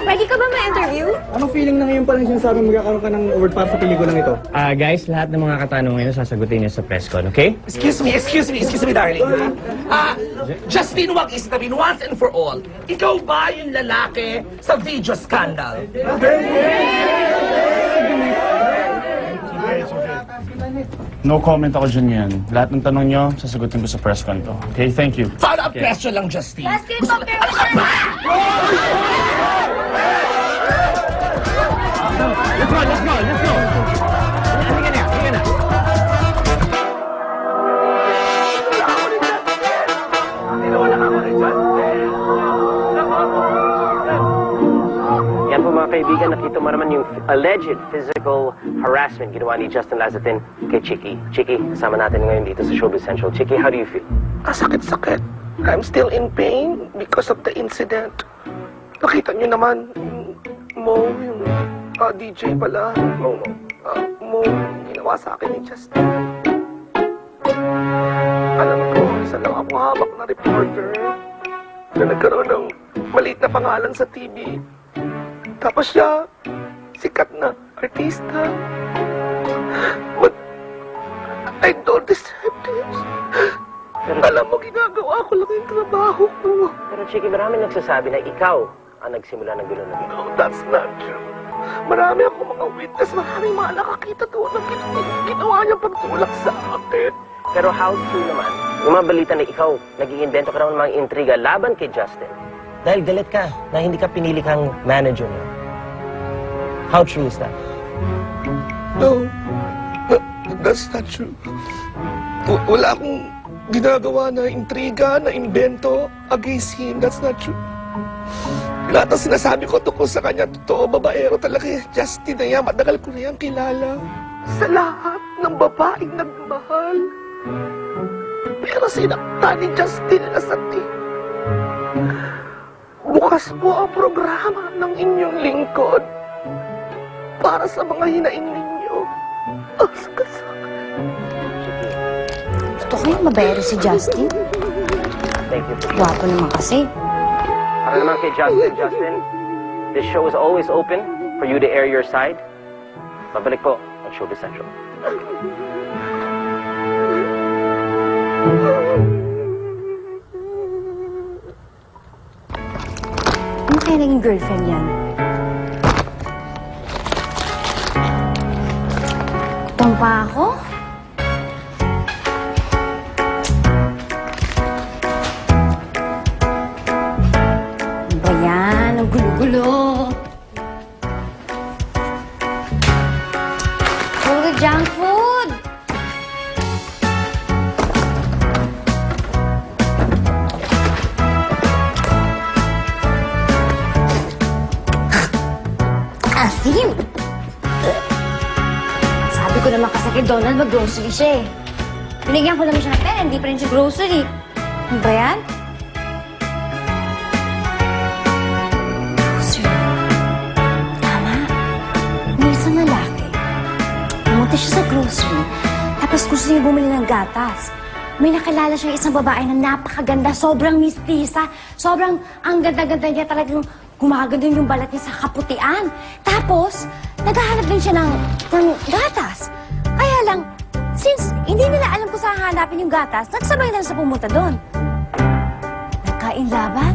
Pwede ka ba ma-interview? Anong feeling na ngayon pa lang sinasabi magkakaroon ka ng award para sa pelikulang ito? Guys, lahat ng mga katanungan ngayon sasagutin niyo sa press con, okay? Excuse me, darling. Justine, wag isipin once and for all. Ikaw ba yung lalaki sa video scandal? No comment ako dyan yan. Lahat ng tanong nyo, sasagutin ko sa press con to. Okay, thank you. Follow-up question lang, Justine. Justin, compare mo siya! Let's go! Halika na. Yan po mga kaibigan, nakita mo naman yung alleged physical harassment ginawa ni Justin Lazatin kay Chicky. Chicky, kasama natin ngayon dito sa Showbiz Central. Chicky, how do you feel? Sakit-sakit. I'm still in pain because of the incident. Nakita nyo naman, Mo, yung DJ pala, Mo, ginawa sa akin ni Justin. Alam ko, isa lang ako habak na reporter na nagkaroon ng maliit na pangalan sa TV. Tapos siya, sikat na artista. But I don't deserve this. Alam mo, ginagawa ko lang yung trabaho ko. Pero Chicky, marami nagsasabi na ikaw ang nagsimula ng gulo na gino. No, that's not true. Marami akong mga witness, maraming mga nakakita doon ng ginawa niyang pagtulak sa akin. Pero how true naman, yung mga balita na ikaw, nag-iimbento ka raw ng mga intriga laban kay Justin dahil galit ka na hindi ka pinili kang manager niya. How true is that? No, that's not true. Wala akong ginagawa na intriga, na invento against him. That's not true. Lahat ng sinasabi ko tungkol sa kanya, totoo, babaero talaga yan. Justin na yan, matagal ko na yan kilala. Sa lahat ng babaeng nagmahal. Pero sinaktan ni Justin Lazatin. Bukas po ang programa ng inyong lingkod para sa mga hinaing ninyo. Ang sakasakit. Gusto ko yung mabayari si Justin. Thank you. Gwapo naman kasi. Para naman kay Justin, this show is always open for you to air your side. Babalik po ang Showbiz Central. Ano kaya naging girlfriend yan? Gutom pa ako? Ano ba yan? Ang gulo-gulo. Puro junk food! Asim! Sabi ko naman kasi kay Donald mag-grocery siya eh. Binigyan ko naman siya ng pera, hindi pa rin siya grocery. Ano ba yan? Sir, tama. May isang lalaki. Pumunta siya sa grocery, tapos gusto niya bumili ng gatas. May nakilala siyang isang babae na napakaganda, sobrang mistisa, sobrang ang ganda-ganda niya, talagang gumaganda yung balat niya sa kaputian. Tapos, naghahanap din siya ng gatas. Kaya lang, since hindi nila alam kung saan hanapin yung gatas, nagsabay na sa pumunta doon. Nagkain laban.